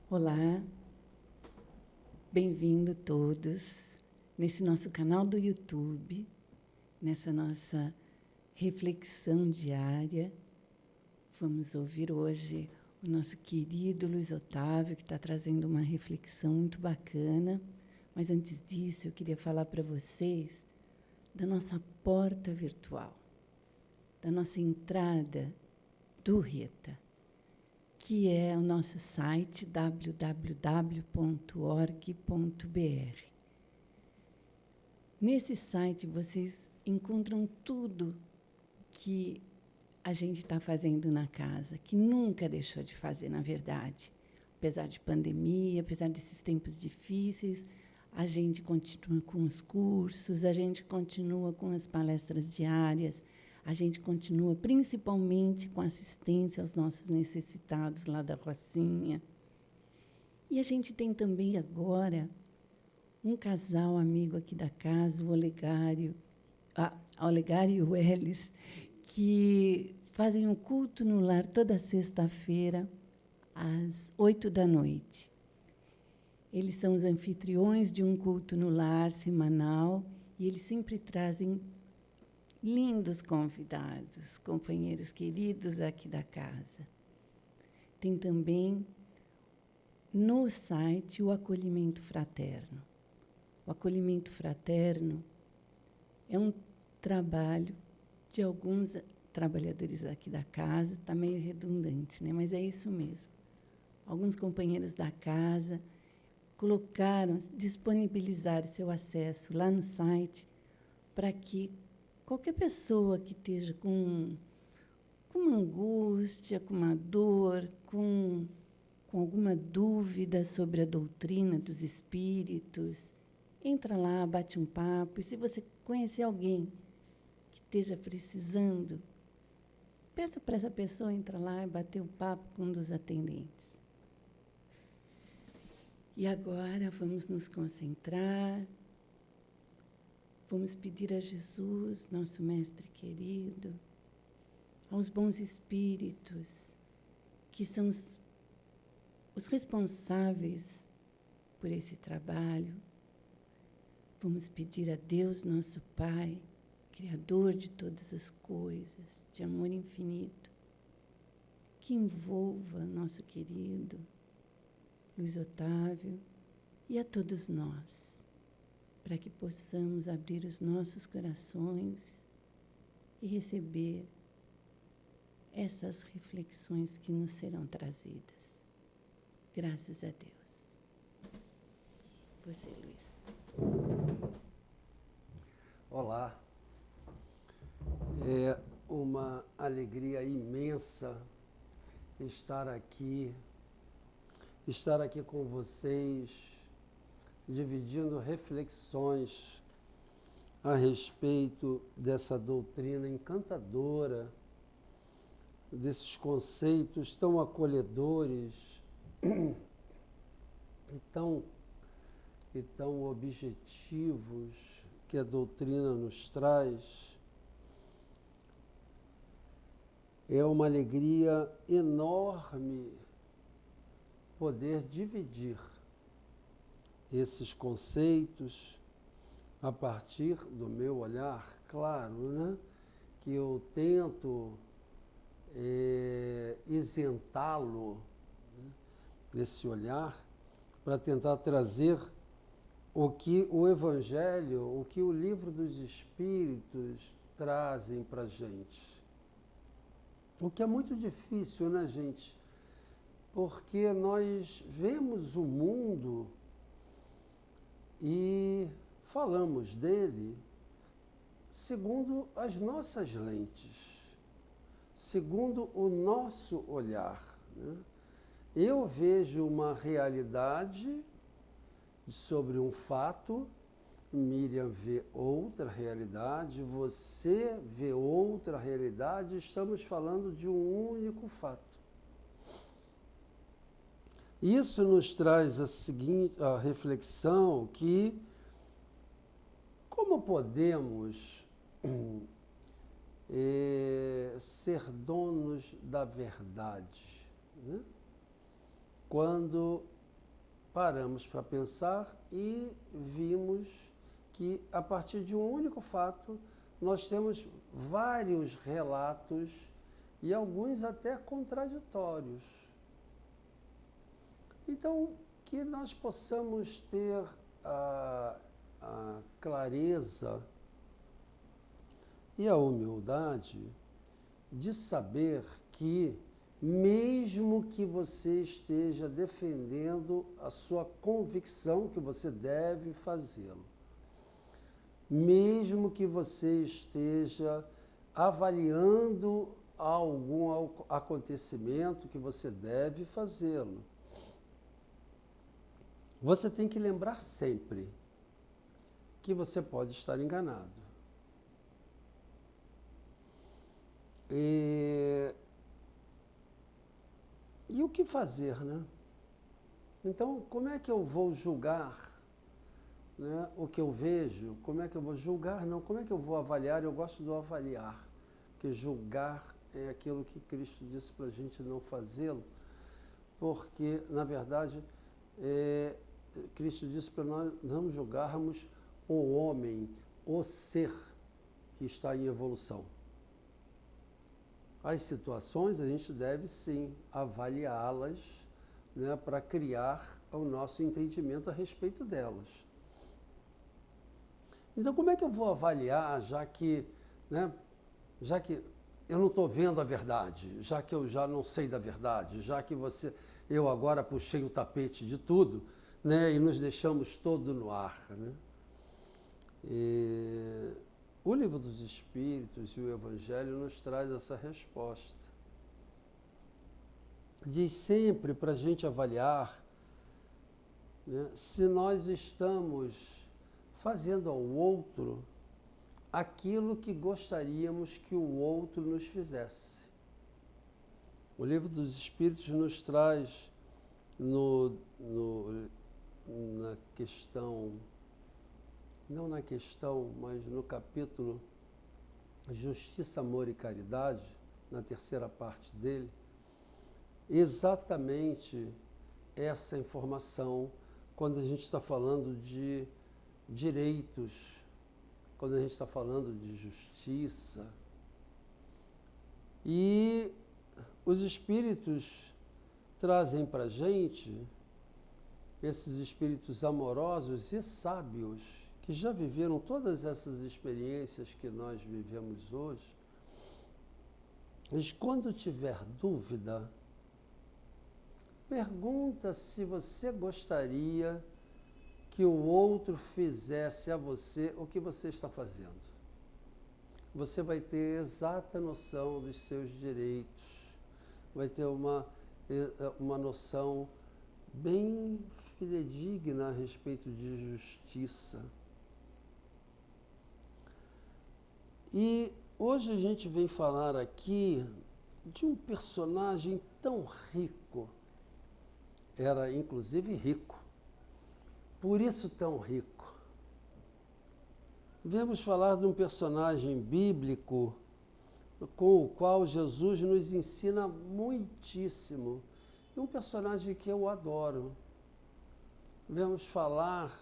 Olá, bem-vindo todos nesse nosso canal do YouTube, nessa nossa reflexão diária. Vamos ouvir hoje o nosso querido Luiz Otávio, que está trazendo uma reflexão muito bacana. Mas antes disso, eu queria falar para vocês da nossa porta virtual, da nossa entrada do Reta, que é o nosso site www.org.br. Nesse site vocês encontram tudo que a gente está fazendo na casa, que nunca deixou de fazer, na verdade. Apesar de pandemia, apesar desses tempos difíceis, a gente continua com os cursos, a gente continua com as palestras diárias, a gente continua principalmente com assistência aos nossos necessitados lá da Rocinha. E a gente tem também agora um casal amigo aqui da casa, o Olegário e o Elis, que fazem um culto no lar toda sexta-feira, às 20h. Eles são os anfitriões de um culto no lar semanal e eles sempre trazem lindos convidados, companheiros queridos aqui da casa. Tem também no site o Acolhimento Fraterno. O Acolhimento Fraterno é um trabalho de alguns trabalhadores aqui da casa, está meio redundante, né? Mas é isso mesmo. Alguns companheiros da casa disponibilizaram seu acesso lá no site para que qualquer pessoa que esteja com uma angústia, com uma dor, com alguma dúvida sobre a doutrina dos espíritos, entra lá, bate um papo. E se você conhecer alguém que esteja precisando, peça para essa pessoa entrar lá e bater um papo com um dos atendentes. E agora vamos nos concentrar. Vamos pedir a Jesus, nosso Mestre querido, aos bons espíritos, que são os responsáveis por esse trabalho. Vamos pedir a Deus, nosso Pai, Criador de todas as coisas, de amor infinito, que envolva nosso querido Luiz Otávio e a todos nós, para que possamos abrir os nossos corações e receber essas reflexões que nos serão trazidas. Graças a Deus. Você, Luiz. Olá. É uma alegria imensa estar aqui com vocês, dividindo reflexões a respeito dessa doutrina encantadora, desses conceitos tão acolhedores e tão objetivos que a doutrina nos traz. É uma alegria enorme poder dividir esses conceitos a partir do meu olhar, claro, né? Que eu tento isentá-lo, né? Desse olhar, para tentar trazer o que o Evangelho, o que o Livro dos Espíritos trazem para a gente. O que é muito difícil, né, gente? Porque nós vemos o mundo e falamos dele segundo as nossas lentes, segundo o nosso olhar, né? Eu vejo uma realidade sobre um fato, Miriam vê outra realidade, você vê outra realidade, estamos falando de um único fato. Isso nos traz a reflexão que como podemos ser donos da verdade, né? Quando paramos para pensar e vimos que, a partir de um único fato, nós temos vários relatos e alguns até contraditórios. Então, que nós possamos ter a clareza e a humildade de saber que, mesmo que você esteja defendendo a sua convicção que você deve fazê-lo, mesmo que você esteja avaliando algum acontecimento que você deve fazê-lo, você tem que lembrar sempre que você pode estar enganado. E o que fazer, né? Então, como é que eu vou julgar, né, o que eu vejo? Como é que eu vou julgar? Não, como é que eu vou avaliar? Eu gosto do avaliar, porque julgar é aquilo que Cristo disse para a gente não fazê-lo, porque, na verdade, Cristo disse para nós não julgarmos o homem, o ser que está em evolução. As situações a gente deve sim avaliá-las, né, para criar o nosso entendimento a respeito delas. Então, como é que eu vou avaliar, já que eu não estou vendo a verdade, já que eu já não sei da verdade, já que eu agora puxei o tapete de tudo, né, e nos deixamos todo no ar, né? O Livro dos Espíritos e o Evangelho nos traz essa resposta. Diz sempre para a gente avaliar, né, se nós estamos fazendo ao outro aquilo que gostaríamos que o outro nos fizesse. O Livro dos Espíritos nos traz na questão, não na questão, mas no capítulo Justiça, Amor e Caridade, na terceira parte dele, exatamente essa informação quando a gente está falando de direitos, quando a gente está falando de justiça. E os espíritos trazem para a gente, esses espíritos amorosos e sábios, que já viveram todas essas experiências que nós vivemos hoje, mas quando tiver dúvida, pergunta se você gostaria que o outro fizesse a você o que você está fazendo. Você vai ter exata noção dos seus direitos, vai ter uma noção bem fidedigna a respeito de justiça. E hoje a gente vem falar aqui de um personagem tão rico, era inclusive rico, por isso tão rico. Vamos falar de um personagem bíblico com o qual Jesus nos ensina muitíssimo, e um personagem que eu adoro. Vamos falar,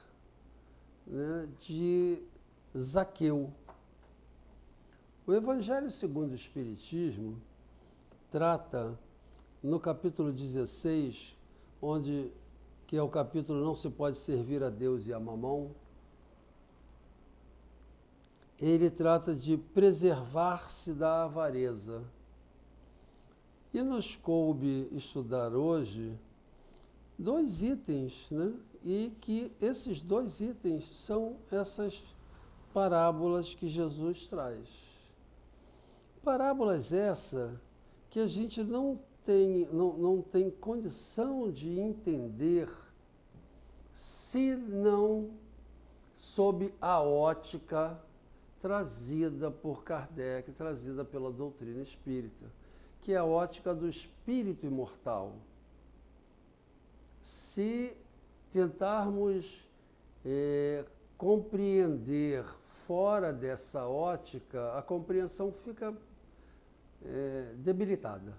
né, de Zaqueu. O Evangelho segundo o Espiritismo trata, no capítulo 16, que é o capítulo Não se pode servir a Deus e a Mamão, ele trata de preservar-se da avareza. E nos coube estudar hoje 2 itens, né? E que esses 2 itens são essas parábolas que Jesus traz. Parábolas essa que a gente não tem condição de entender se não sob a ótica trazida por Kardec, trazida pela doutrina espírita, que é a ótica do espírito imortal. Se tentarmos compreender fora dessa ótica, a compreensão fica debilitada.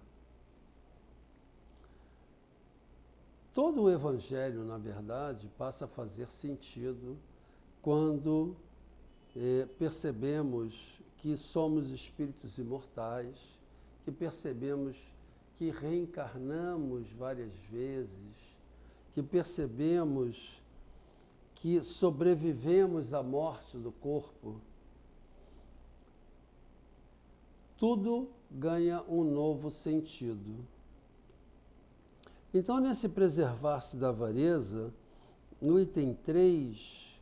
todo o Evangelho, na verdade, passa a fazer sentido quando percebemos que somos espíritos imortais, que percebemos que reencarnamos várias vezes, que percebemos que sobrevivemos à morte do corpo. Tudo ganha um novo sentido. Então, nesse preservar-se da avareza, no item 3,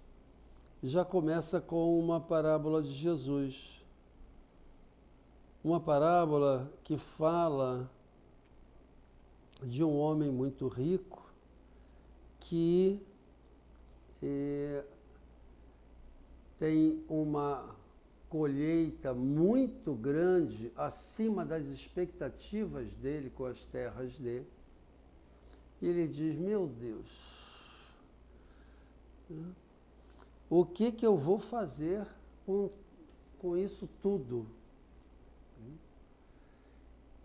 já começa com uma parábola de Jesus. Uma parábola que fala de um homem muito rico que tem uma colheita muito grande acima das expectativas dele com as terras dele. E ele diz, meu Deus, o que eu vou fazer com isso tudo?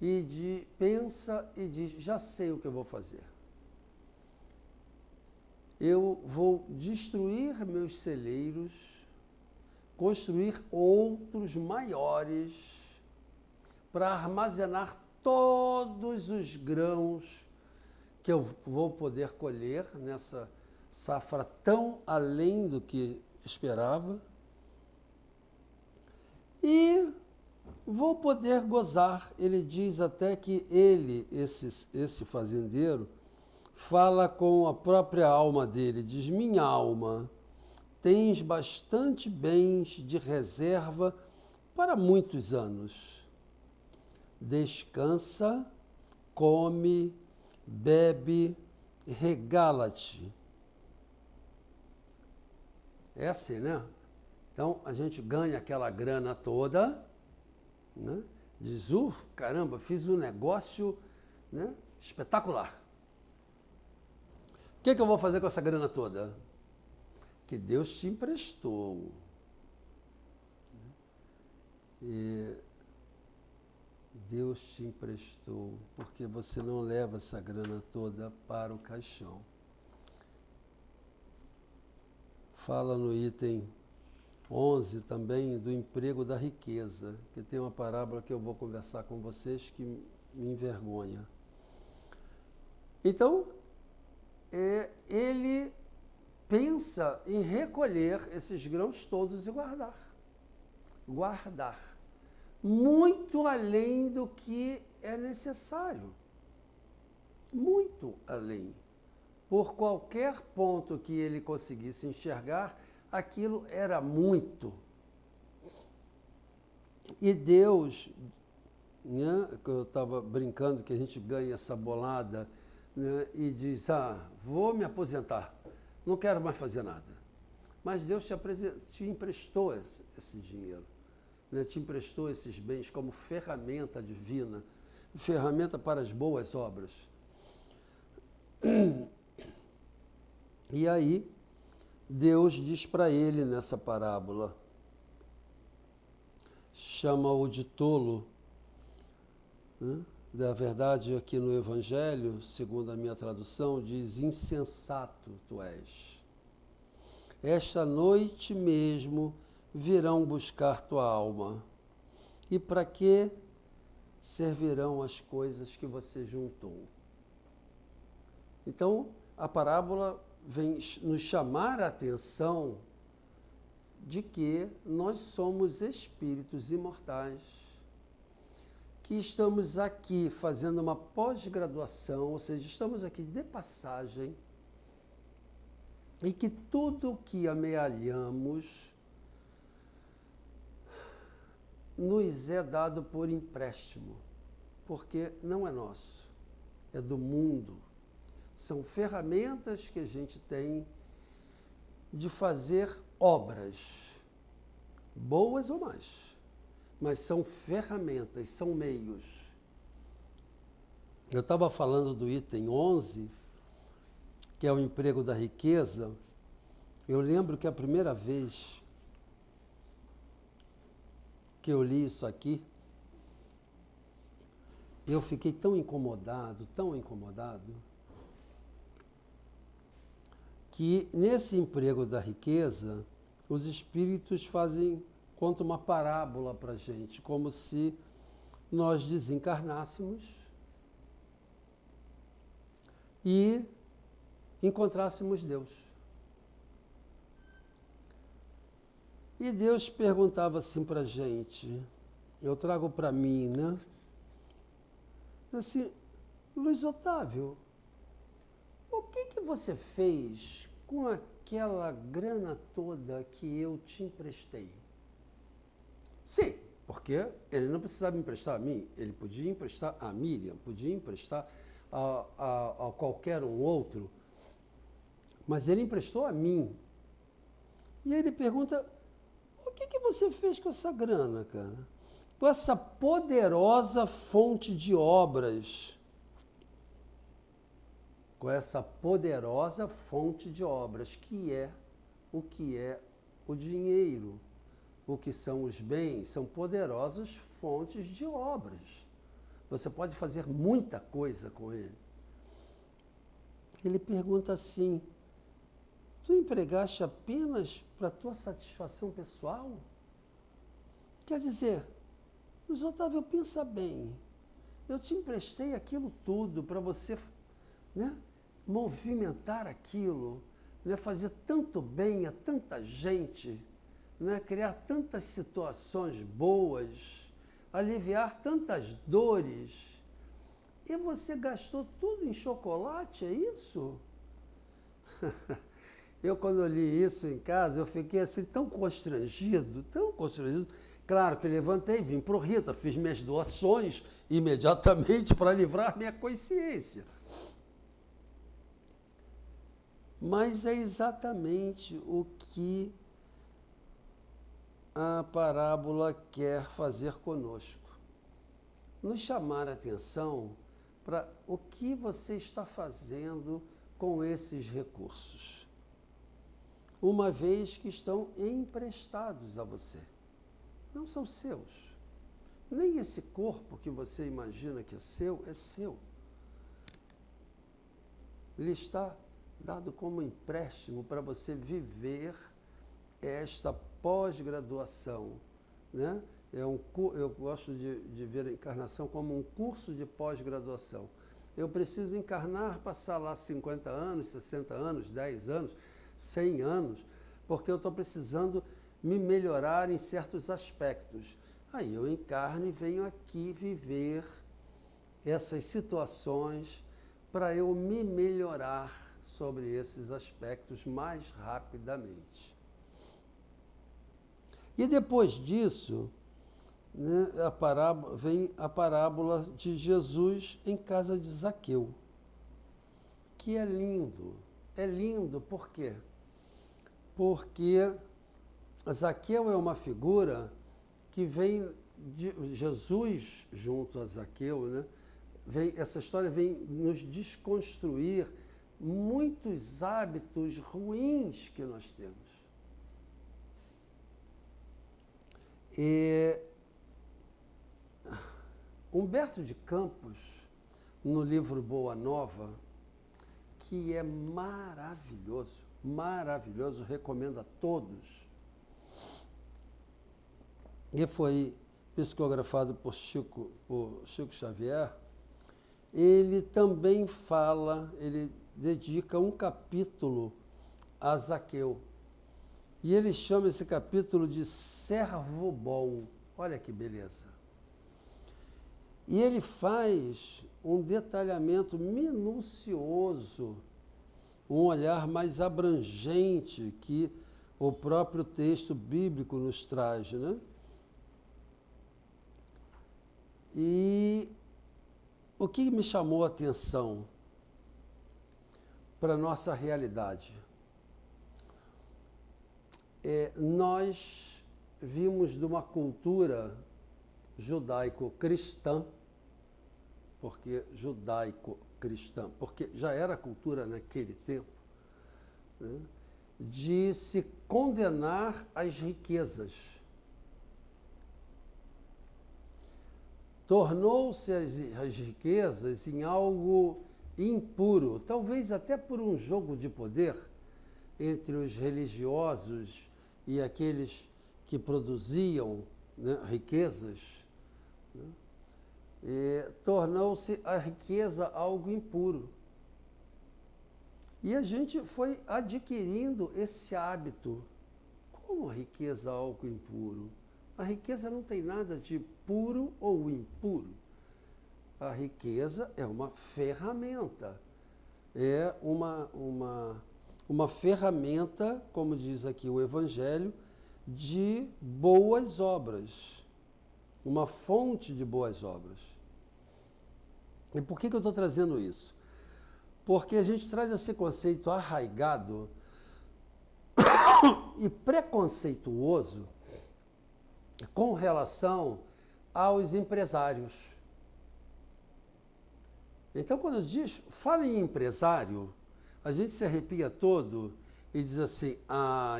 E pensa e diz, já sei o que eu vou fazer. Eu vou destruir meus celeiros, construir outros maiores para armazenar todos os grãos que eu vou poder colher nessa safra tão além do que esperava. E vou poder gozar. Ele diz até que esse fazendeiro, fala com a própria alma dele, diz, minha alma, tens bastante bens de reserva para muitos anos. Descansa, come, bebe, regala-te. É assim, né? Então, a gente ganha aquela grana toda, né? Diz, caramba, fiz um negócio, né, espetacular. O que eu vou fazer com essa grana toda? Que Deus te emprestou. E Deus te emprestou, porque você não leva essa grana toda para o caixão. Fala no item 11 também do emprego da riqueza, que tem uma parábola que eu vou conversar com vocês que me envergonha. Então, ele pensa em recolher esses grãos todos e guardar. Guardar. Muito além do que é necessário. Muito além. Por qualquer ponto que ele conseguisse enxergar, aquilo era muito. E Deus, né, que eu estava brincando que a gente ganha essa bolada, né, e diz, vou me aposentar, não quero mais fazer nada. Mas Deus te emprestou esse dinheiro, né, te emprestou esses bens como ferramenta divina, ferramenta para as boas obras. E aí, Deus diz para ele nessa parábola, chama-o de tolo, né? Na verdade, aqui no Evangelho, segundo a minha tradução, diz, insensato tu és. Esta noite mesmo virão buscar tua alma. E para que servirão as coisas que você juntou? Então, a parábola vem nos chamar a atenção de que nós somos espíritos imortais, que estamos aqui fazendo uma pós-graduação, ou seja, estamos aqui de passagem, e que tudo o que amealhamos nos é dado por empréstimo, porque não é nosso, é do mundo. São ferramentas que a gente tem de fazer obras, boas ou más, mas são ferramentas, são meios. Eu estava falando do item 11, que é o emprego da riqueza. Eu lembro que a primeira vez que eu li isso aqui, eu fiquei tão incomodado, que nesse emprego da riqueza, os espíritos contam uma parábola para a gente, como se nós desencarnássemos e encontrássemos Deus. E Deus perguntava assim para a gente, eu trago para mim, né? Assim, Luiz Otávio, o que você fez com aquela grana toda que eu te emprestei? Sim, porque ele não precisava me emprestar a mim, ele podia emprestar a Miriam, podia emprestar a qualquer um outro, mas ele emprestou a mim. E aí ele pergunta, o que você fez com essa grana, cara? Com essa poderosa fonte de obras. Com essa poderosa fonte de obras, que é o dinheiro. O que são os bens? São poderosas fontes de obras. Você pode fazer muita coisa com ele. Ele pergunta assim, tu empregaste apenas para tua satisfação pessoal? Quer dizer, Luiz Otávio, pensa bem, eu te emprestei aquilo tudo para você, né, movimentar aquilo, né, fazer tanto bem a tanta gente, né, criar tantas situações boas, aliviar tantas dores, e você gastou tudo em chocolate, é isso? Eu, quando li isso em casa, eu fiquei assim tão constrangido. Claro que levantei, vim para o Rita, fiz minhas doações imediatamente para livrar minha consciência. Mas é exatamente o que a parábola quer fazer conosco. Nos chamar a atenção para o que você está fazendo com esses recursos, uma vez que estão emprestados a você. Não são seus. Nem esse corpo que você imagina que é seu. Ele está dado como empréstimo para você viver esta pós-graduação, né? Eu gosto de ver a encarnação como um curso de pós-graduação. Eu preciso encarnar, passar lá 50 anos, 60 anos, 10 anos, 100 anos, porque eu estou precisando me melhorar em certos aspectos. Aí eu encarno e venho aqui viver essas situações para eu me melhorar sobre esses aspectos mais rapidamente. E depois disso, né, vem a parábola de Jesus em casa de Zaqueu, que é lindo. É lindo por quê? Porque Zaqueu é uma figura que vem de Jesus junto a Zaqueu, né? Essa história vem nos desconstruir muitos hábitos ruins que nós temos. E Humberto de Campos, no livro Boa Nova, que é maravilhoso, recomendo a todos. E foi psicografado por Chico Xavier. Ele também ele dedica um capítulo a Zaqueu. E ele chama esse capítulo de Servo Bom. Olha que beleza. E ele faz um detalhamento minucioso, um olhar mais abrangente que o próprio texto bíblico nos traz, né? E o que me chamou a atenção para a nossa realidade? Nós vimos de uma cultura judaico-cristã, porque já era cultura naquele tempo, né, de se condenar às riquezas. Tornou-se as riquezas em algo impuro, talvez até por um jogo de poder, entre os religiosos e aqueles que produziam, né, riquezas, né? Tornou-se a riqueza algo impuro. E a gente foi adquirindo esse hábito. Como a riqueza é algo impuro? A riqueza não tem nada de puro ou impuro. A riqueza é uma ferramenta. É uma ferramenta, como diz aqui o Evangelho, de boas obras. Uma fonte de boas obras. E por que eu estou trazendo isso? Porque a gente traz esse conceito arraigado e preconceituoso com relação aos empresários. Então, quando diz, fala em empresário, a gente se arrepia todo e diz assim,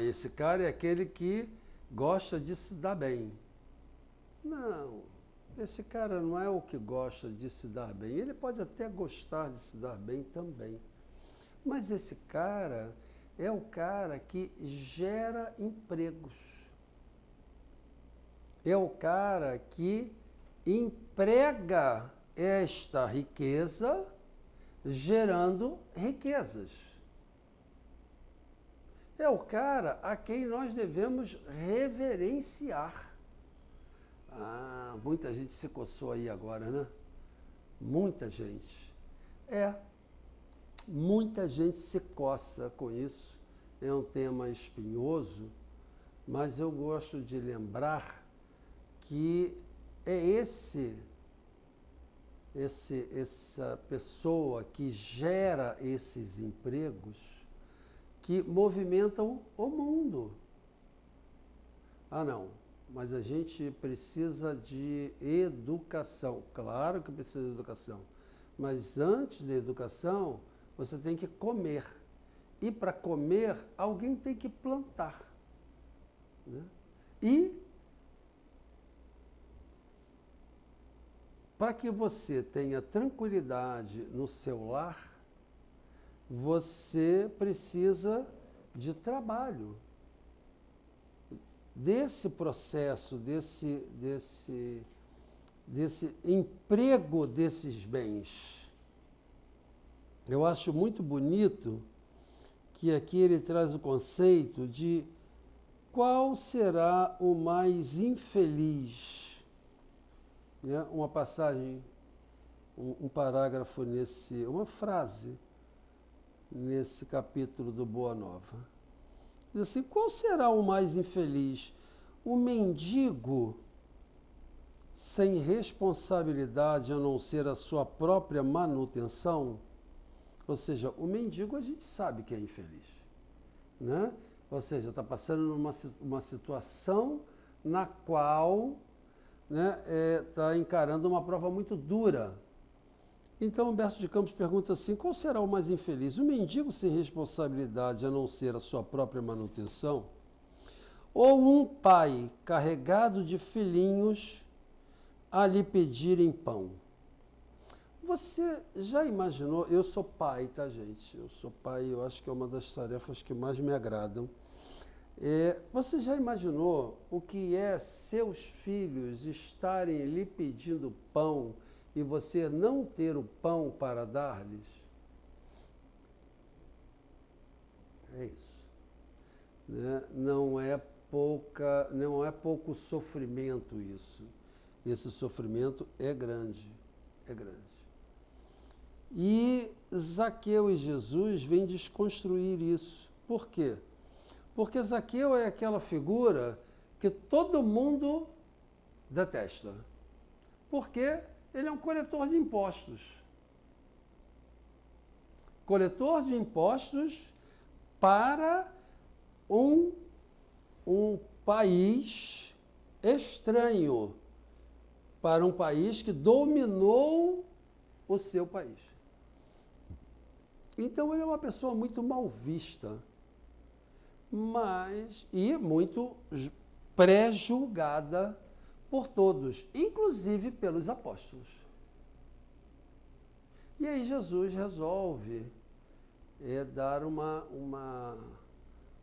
esse cara é aquele que gosta de se dar bem. Não, esse cara não é o que gosta de se dar bem. Ele pode até gostar de se dar bem também. Mas esse cara é o cara que gera empregos. É o cara que emprega esta riqueza, gerando riquezas. É o cara a quem nós devemos reverenciar. Muita gente se coçou aí agora, né? Muita gente. Muita gente se coça com isso. É um tema espinhoso, mas eu gosto de lembrar que é essa pessoa que gera esses empregos que movimentam o mundo. Não, mas a gente precisa de educação. Claro que precisa de educação, mas antes da educação, você tem que comer. E para comer, alguém tem que plantar, né? E para que você tenha tranquilidade no seu lar, você precisa de trabalho. Desse processo, desse emprego desses bens. Eu acho muito bonito que aqui ele traz o conceito de qual será o mais infeliz. Né? Uma passagem, um parágrafo uma frase nesse capítulo do Boa Nova. Diz assim, qual será o mais infeliz? O mendigo sem responsabilidade a não ser a sua própria manutenção? Ou seja, o mendigo a gente sabe que é infeliz, né? Ou seja, está passando numa situação na qual, né, está encarando uma prova muito dura. Então, Humberto de Campos pergunta assim, qual será o mais infeliz? O mendigo sem responsabilidade a não ser a sua própria manutenção? Ou um pai carregado de filhinhos a lhe pedirem pão? Você já imaginou, eu sou pai, tá, gente? Eu sou pai, eu acho que é uma das tarefas que mais me agradam. Você já imaginou o que é seus filhos estarem lhe pedindo pão e você não ter o pão para dar-lhes? É isso. Né? Não é pouco sofrimento isso. Esse sofrimento é grande, é grande. E Zaqueu e Jesus vêm desconstruir isso. Por quê? Porque Zaqueu é aquela figura que todo mundo detesta. Porque ele é um coletor de impostos. Coletor de impostos para um país estranho, para um país que dominou o seu país. Então ele é uma pessoa muito mal vista, e muito pré-julgada por todos, inclusive pelos apóstolos. E aí Jesus resolve dar uma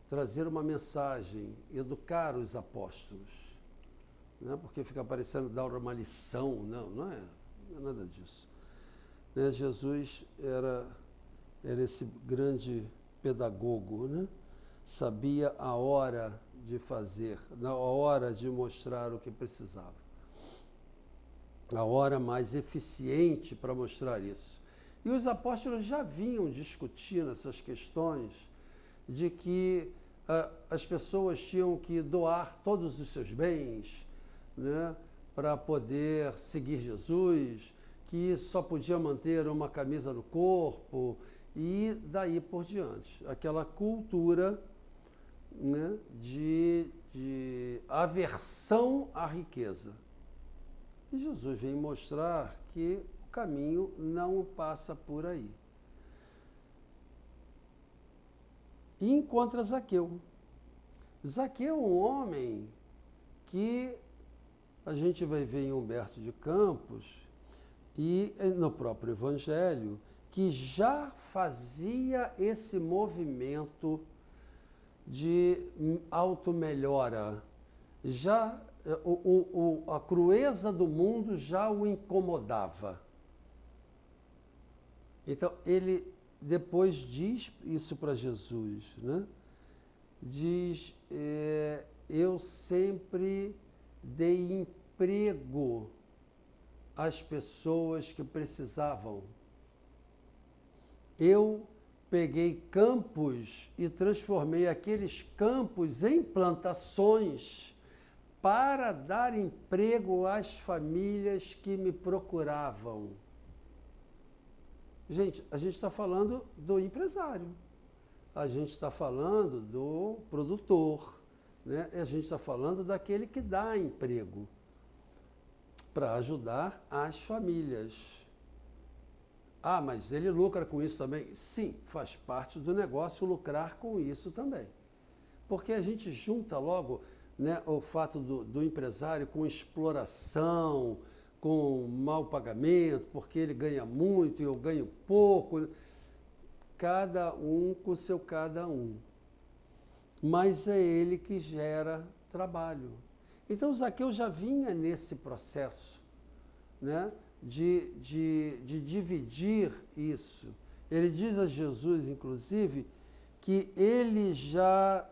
trazer uma mensagem, educar os apóstolos, né? Porque fica parecendo dar uma lição, não é nada disso. Né? Jesus era esse grande pedagogo, né? Sabia a hora de fazer, a hora de mostrar o que precisava. A hora mais eficiente para mostrar isso. E os apóstolos já vinham discutindo essas questões de que as pessoas tinham que doar todos os seus bens, né, para poder seguir Jesus, que só podia manter uma camisa no corpo e daí por diante. Aquela cultura, né, de aversão à riqueza. E Jesus vem mostrar que o caminho não passa por aí. E encontra Zaqueu. Zaqueu é um homem que a gente vai ver em Humberto de Campos e no próprio Evangelho, que já fazia esse movimento de automelhora. Já a crueza do mundo já o incomodava. Então, ele depois diz isso para Jesus, né? Diz, eu sempre dei emprego às pessoas que precisavam. Eu peguei campos e transformei aqueles campos em plantações para dar emprego às famílias que me procuravam. Gente, a gente está falando do empresário, a gente está falando do produtor, né? A gente está falando daquele que dá emprego para ajudar as famílias. Ah, mas ele lucra com isso também? Sim, faz parte do negócio lucrar com isso também. Porque a gente junta logo, né, o fato do empresário com exploração, com mau pagamento, porque ele ganha muito e eu ganho pouco. Cada um com seu cada um. Mas é ele que gera trabalho. Então, Zaqueu já vinha nesse processo, né, de dividir isso. Ele diz a Jesus, inclusive, que ele já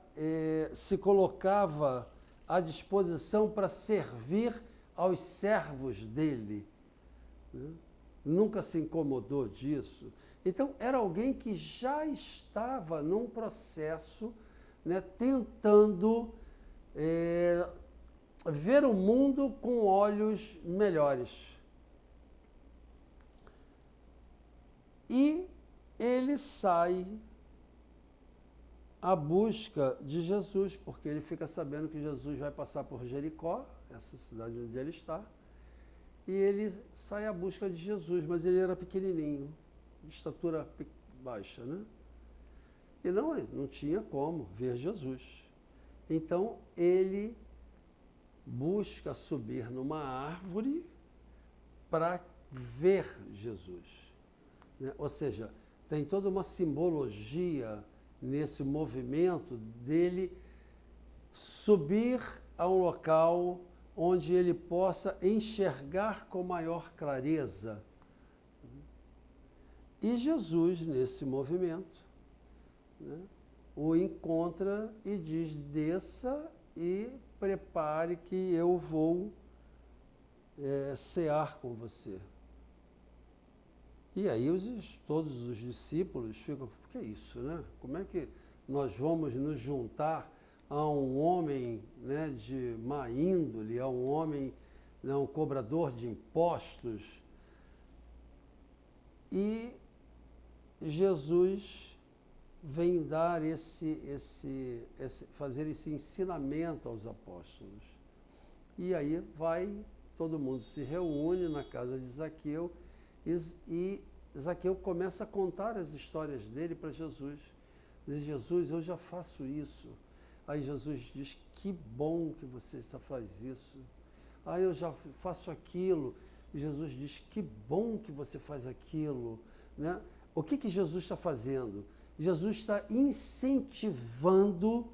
se colocava à disposição para servir aos servos dele. Né? Nunca se incomodou disso. Então, era alguém que já estava num processo, né, tentando ver o mundo com olhos melhores. E ele sai à busca de Jesus, porque ele fica sabendo que Jesus vai passar por Jericó, essa cidade onde ele está, e ele sai à busca de Jesus, mas ele era pequenininho, de estatura baixa, né? E não tinha como ver Jesus. Então, ele busca subir numa árvore para ver Jesus. Né? Ou seja, tem toda uma simbologia nesse movimento dele subir a um local onde ele possa enxergar com maior clareza. E Jesus, nesse movimento, né, o encontra e diz, desça e prepare que eu vou cear com você. E aí todos os discípulos ficam, o que é isso, né? Como é que nós vamos nos juntar a um homem, né, de má índole, a um homem, né, um cobrador de impostos? E Jesus vem dar fazer esse ensinamento aos apóstolos. E aí todo mundo se reúne na casa de Zaqueu e Zaqueu começa a contar as histórias dele para Jesus. Diz, Jesus, eu já faço isso. Aí Jesus diz, que bom que você faz isso. Aí eu já faço aquilo. E Jesus diz, que bom que você faz aquilo. Né? O que Jesus está fazendo? Jesus está incentivando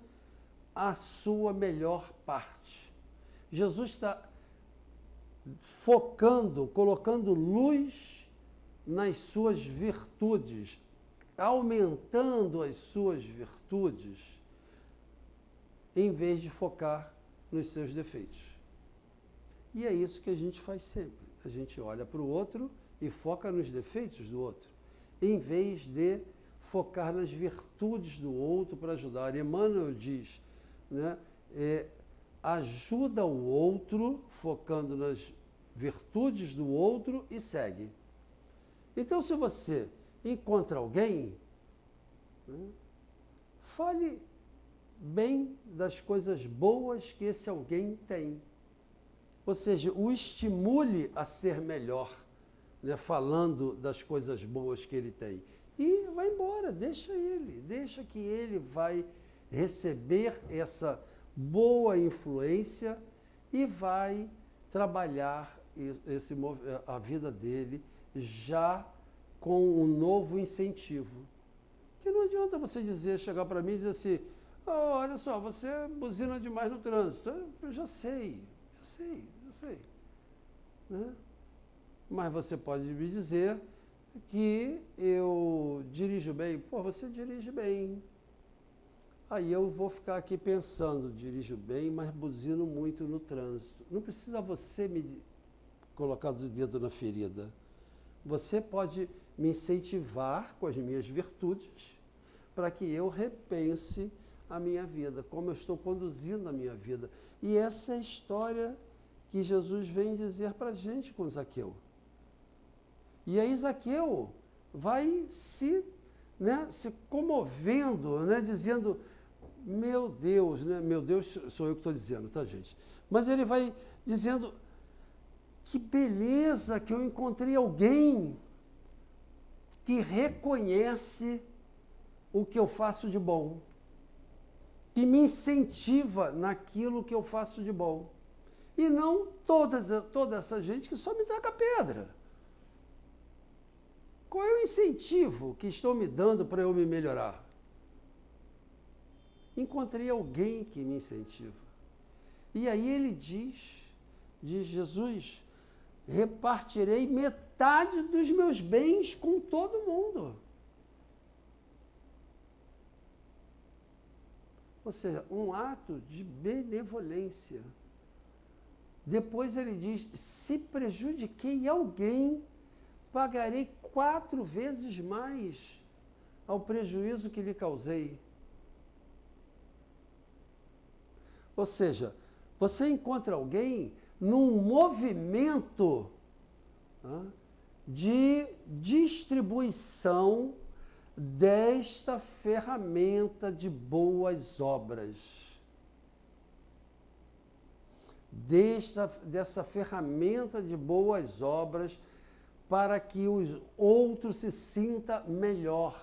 a sua melhor parte. Jesus está focando, colocando luz nas suas virtudes, aumentando as suas virtudes, em vez de focar nos seus defeitos. E é isso que a gente faz sempre. A gente olha para o outro e foca nos defeitos do outro, em vez de focar nas virtudes do outro para ajudar. Emmanuel diz, né, ajuda o outro, focando nas virtudes do outro e segue. Então, se você encontra alguém, né, fale bem das coisas boas que esse alguém tem. Ou seja, o estimule a ser melhor, né, falando das coisas boas que ele tem. E vai embora, deixa que ele vai receber essa boa influência e vai trabalhar a vida dele já com um novo incentivo. Que não adianta você chegar para mim e dizer assim, olha só, você buzina demais no trânsito. Eu já sei. Né? Mas você pode me dizer que eu dirijo bem. Pô, você dirige bem. Aí eu vou ficar aqui pensando, dirijo bem, mas buzino muito no trânsito. Não precisa você me colocar o dedo na ferida. Você pode me incentivar com as minhas virtudes para que eu repense a minha vida, como eu estou conduzindo a minha vida. E essa é a história que Jesus vem dizer para a gente com Zaqueu. E aí Zaqueu vai se comovendo, né, dizendo, meu Deus sou eu que estou dizendo, tá, gente? Mas ele vai dizendo, que beleza que eu encontrei alguém que reconhece o que eu faço de bom, que me incentiva naquilo que eu faço de bom. E não toda essa gente que só me taca pedra. Qual é o incentivo que estão me dando para eu me melhorar? Encontrei alguém que me incentiva. E aí ele diz Jesus, repartirei metade dos meus bens com todo mundo. Ou seja, um ato de benevolência. Depois ele diz, se prejudiquei alguém, pagarei 4 vezes mais ao prejuízo que lhe causei. Ou seja, você encontra alguém num movimento de distribuição desta ferramenta de boas obras. Dessa ferramenta de boas obras para que os outros se sinta melhor.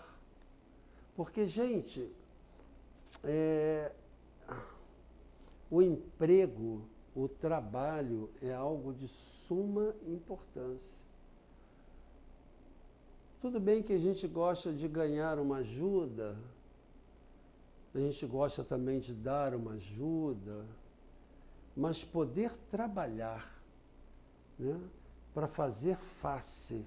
Porque, gente, o emprego, o trabalho é algo de suma importância. Tudo bem que a gente gosta de ganhar uma ajuda, a gente gosta também de dar uma ajuda, mas poder trabalhar, né, para fazer face,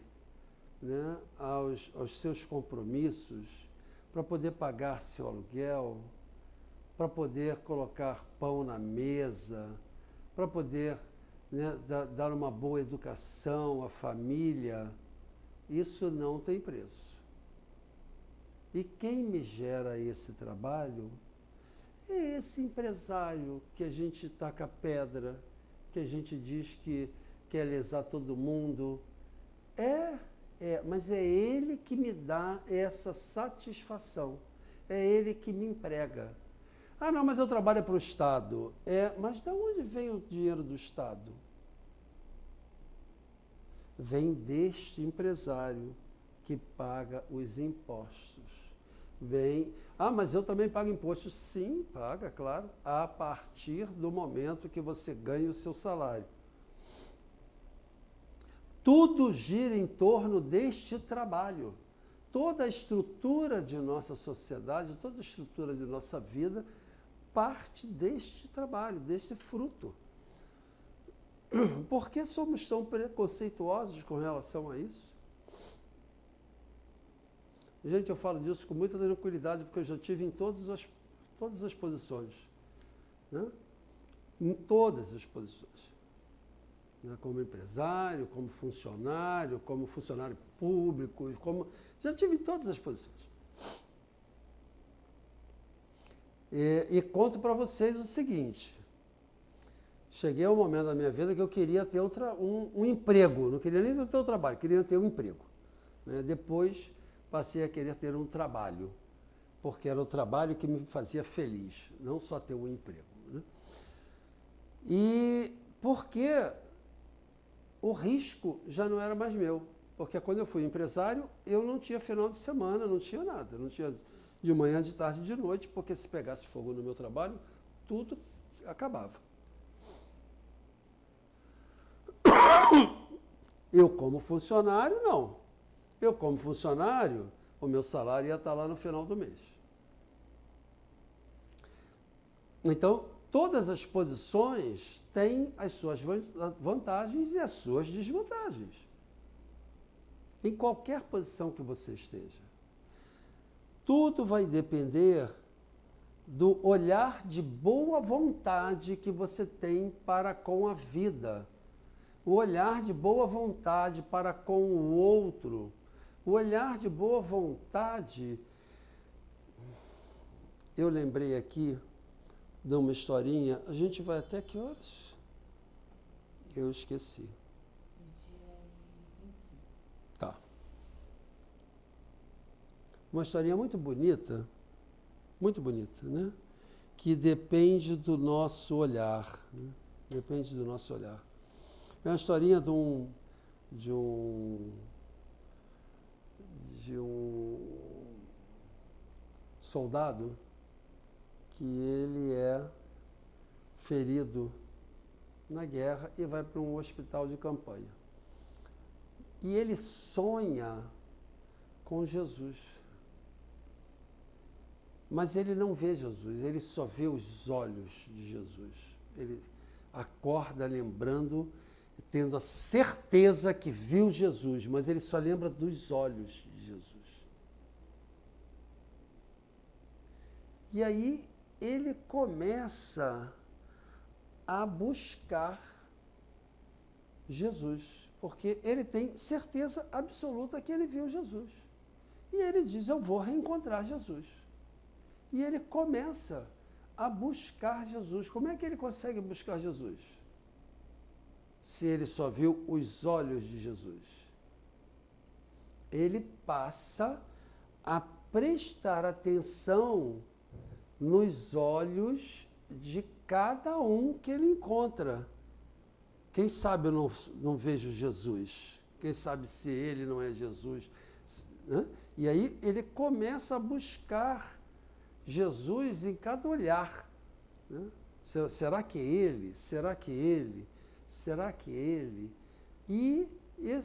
né, aos seus compromissos, para poder pagar seu aluguel, para poder colocar pão na mesa, para poder, né, dar uma boa educação à família, isso não tem preço. E quem me gera esse trabalho é esse empresário que a gente taca pedra, que a gente diz que quer lesar todo mundo. Mas é ele que me dá essa satisfação. É ele que me emprega. Ah, não, mas eu trabalho para o Estado. Mas de onde vem o dinheiro do Estado? Vem deste empresário que paga os impostos. Mas eu também pago imposto. Sim, paga, claro, a partir do momento que você ganha o seu salário. Tudo gira em torno deste trabalho. toda a estrutura de nossa sociedade, toda a estrutura de nossa vida parte deste trabalho, deste fruto. Por que somos tão preconceituosos com relação a isso? Gente, eu falo disso com muita tranquilidade, porque eu já tive em todas as posições. Né? Em todas as posições. Né? Como empresário, como funcionário público, já tive em todas as posições. E conto para vocês o seguinte, cheguei ao momento da minha vida que eu queria ter um emprego, não queria nem ter um trabalho, queria ter um emprego. Né? Depois passei a querer ter um trabalho, porque era o trabalho que me fazia feliz, não só ter um emprego. Né? E porque o risco já não era mais meu, porque quando eu fui empresário, eu não tinha final de semana, não tinha nada, não tinha de manhã, de tarde, de noite, porque se pegasse fogo no meu trabalho, tudo acabava. Eu como funcionário, não. Eu como funcionário, o meu salário ia estar lá no final do mês. Então, todas as posições têm as suas vantagens e as suas desvantagens. Em qualquer posição que você esteja. Tudo vai depender do olhar de boa vontade que você tem para com a vida. O olhar de boa vontade para com o outro. O olhar de boa vontade. Eu lembrei aqui de uma historinha. A gente vai até que horas? Eu esqueci. Dia 25. Tá. Uma historinha muito bonita, né? Que depende do nosso olhar. Né? Depende do nosso olhar. É uma historinha de um soldado que ele é ferido na guerra e vai para um hospital de campanha. E ele sonha com Jesus. Mas ele não vê Jesus, ele só vê os olhos de Jesus. Ele acorda lembrando, tendo a certeza que viu Jesus, mas ele só lembra dos olhos de Jesus. E aí ele começa a buscar Jesus, porque ele tem certeza absoluta que ele viu Jesus. E ele diz, eu vou reencontrar Jesus. E ele começa a buscar Jesus. Como é que ele consegue buscar Jesus? Se ele só viu os olhos de Jesus. Ele passa a prestar atenção nos olhos de cada um que ele encontra. Quem sabe eu não vejo Jesus? Quem sabe se ele não é Jesus? Né? E aí ele começa a buscar Jesus em cada olhar. Né? Será que é ele? Será que é ele? Será que é ele? E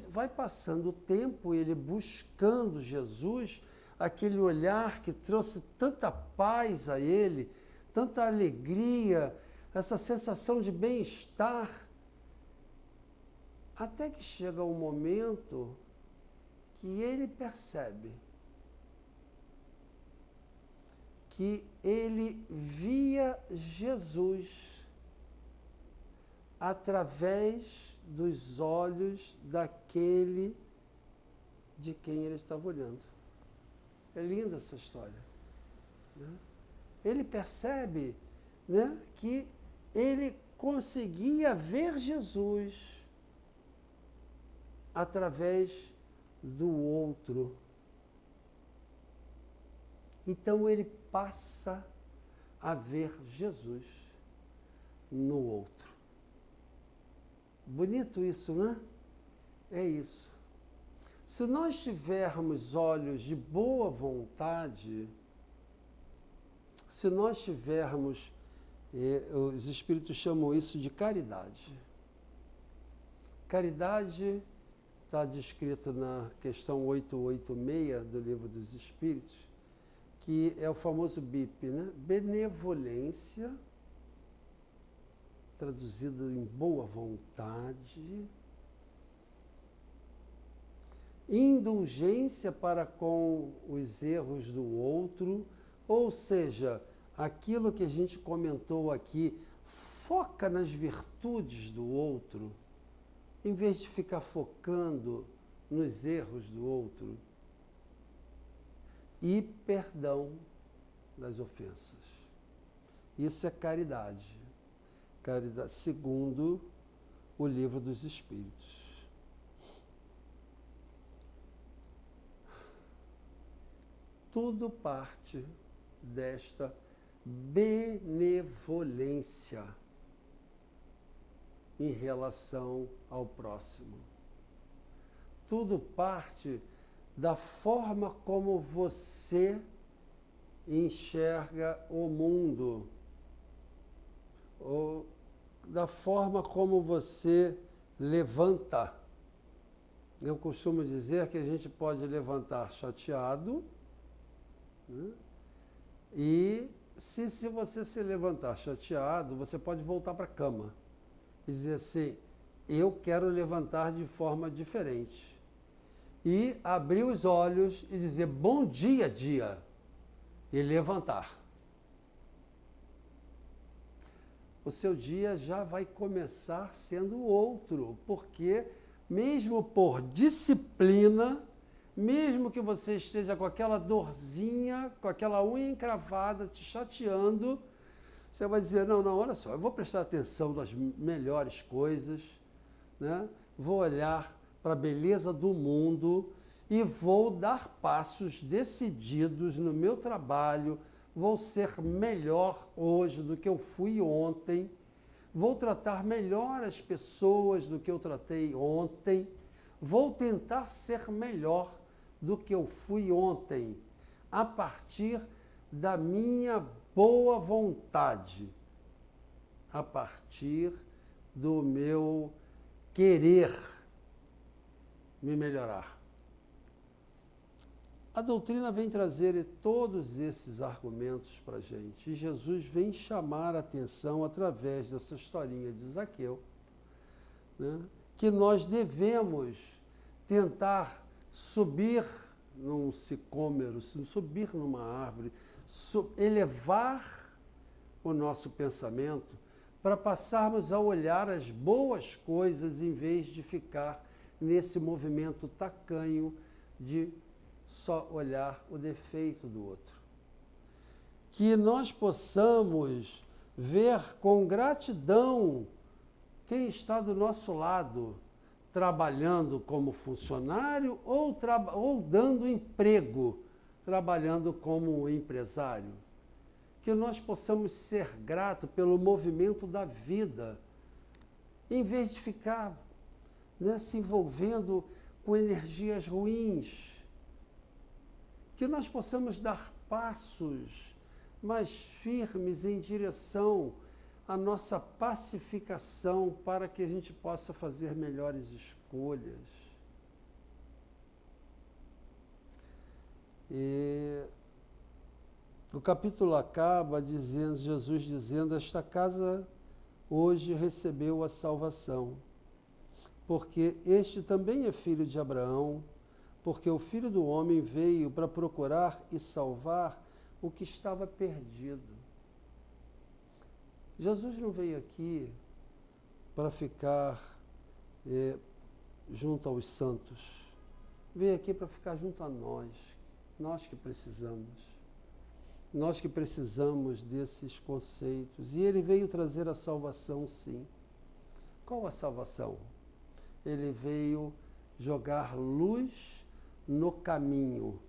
vai passando o tempo, ele buscando Jesus, aquele olhar que trouxe tanta paz a ele, tanta alegria, essa sensação de bem-estar, até que chega um momento que ele percebe que ele via Jesus através dos olhos daquele de quem ele estava olhando. É linda essa história. Né? Ele percebe, né, que ele conseguia ver Jesus através do outro. Então ele passa a ver Jesus no outro. Bonito isso, né? É isso. Se nós tivermos olhos de boa vontade, se nós tivermos, os espíritos chamam isso de caridade. Caridade está descrito na questão 886 do Livro dos Espíritos, que é o famoso BIP, né? Benevolência, traduzido em boa vontade, indulgência para com os erros do outro, ou seja, aquilo que a gente comentou aqui, foca nas virtudes do outro, em vez de ficar focando nos erros do outro. E perdão das ofensas. Isso é caridade. Caridade, segundo o Livro dos Espíritos. Tudo parte desta benevolência em relação ao próximo. Tudo parte da forma como você enxerga o mundo, ou da forma como você levanta. Eu costumo dizer que a gente pode levantar chateado, né? E se você se levantar chateado, você pode voltar para a cama e dizer assim, eu quero levantar de forma diferente. E abrir os olhos e dizer, bom dia, dia, e levantar. O seu dia já vai começar sendo outro, porque mesmo por disciplina, mesmo que você esteja com aquela dorzinha, com aquela unha encravada, te chateando, você vai dizer, não, olha só, eu vou prestar atenção nas melhores coisas, né? Vou olhar para a beleza do mundo e vou dar passos decididos no meu trabalho, vou ser melhor hoje do que eu fui ontem, vou tratar melhor as pessoas do que eu tratei ontem, vou tentar ser melhor do que eu fui ontem, a partir da minha boa vontade, a partir do meu querer me melhorar. A doutrina vem trazer todos esses argumentos para a gente, e Jesus vem chamar a atenção através dessa historinha de Zaqueu, né, que nós devemos tentar subir num sicômoro, subir numa árvore, elevar o nosso pensamento para passarmos a olhar as boas coisas em vez de ficar nesse movimento tacanho de só olhar o defeito do outro. Que nós possamos ver com gratidão quem está do nosso lado, trabalhando como funcionário ou dando emprego, trabalhando como empresário. Que nós possamos ser gratos pelo movimento da vida, em vez de ficar, né, se envolvendo com energias ruins. Que nós possamos dar passos mais firmes em direção à nossa pacificação para que a gente possa fazer melhores escolhas. E o capítulo acaba dizendo, Jesus dizendo, esta casa hoje recebeu a salvação, porque este também é filho de Abraão, porque o Filho do Homem veio para procurar e salvar o que estava perdido. Jesus não veio aqui para ficar junto aos santos. Veio aqui para ficar junto a nós que precisamos. Nós que precisamos desses conceitos. E ele veio trazer a salvação, sim. Qual a salvação? Ele veio jogar luz no caminho.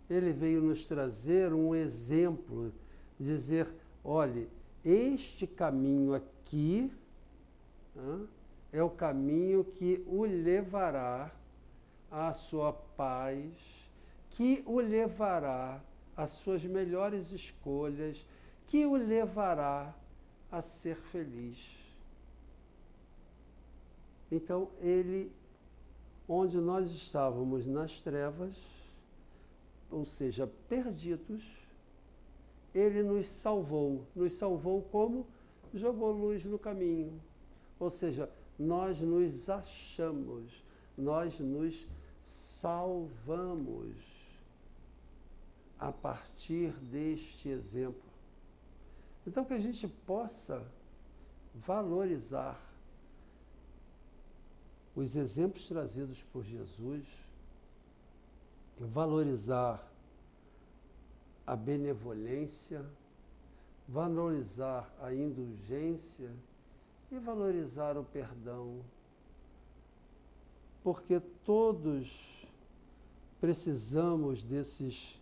Ele veio nos trazer um exemplo, dizer, olhe, este caminho aqui é o caminho que o levará à sua paz, que o levará às suas melhores escolhas, que o levará a ser feliz. Então, ele onde nós estávamos nas trevas, ou seja, perdidos, ele nos salvou. Nos salvou como? Jogou luz no caminho. Ou seja, nós nos achamos, nós nos salvamos a partir deste exemplo. Então, que a gente possa valorizar os exemplos trazidos por Jesus, valorizar a benevolência, valorizar a indulgência e valorizar o perdão, porque todos precisamos desses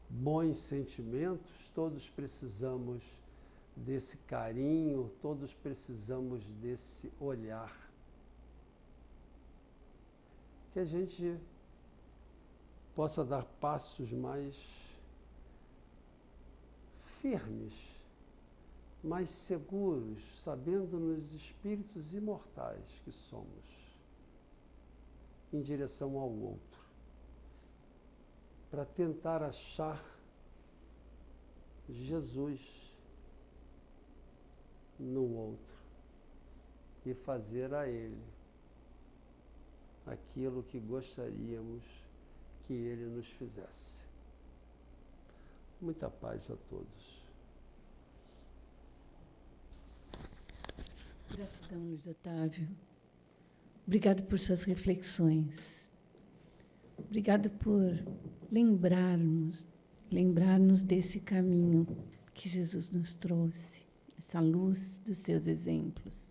bons sentimentos, todos precisamos desse carinho, todos precisamos desse olhar. Que a gente possa dar passos mais firmes, mais seguros, sabendo nos espíritos imortais que somos, em direção ao outro, para tentar achar Jesus no outro e fazer a Ele aquilo que gostaríamos que Ele nos fizesse. Muita paz a todos. Gratidão, Luiz Otávio. Obrigado por suas reflexões. Obrigado por lembrarmos desse caminho que Jesus nos trouxe, essa luz dos seus exemplos.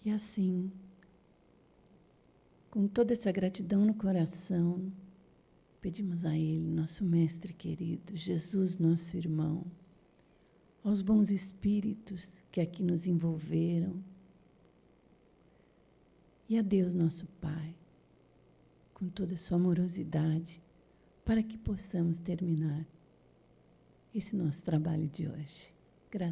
E assim, com toda essa gratidão no coração, pedimos a Ele, nosso Mestre querido, Jesus, nosso irmão, aos bons espíritos que aqui nos envolveram, e a Deus, nosso Pai, com toda a sua amorosidade, para que possamos terminar esse nosso trabalho de hoje. Graças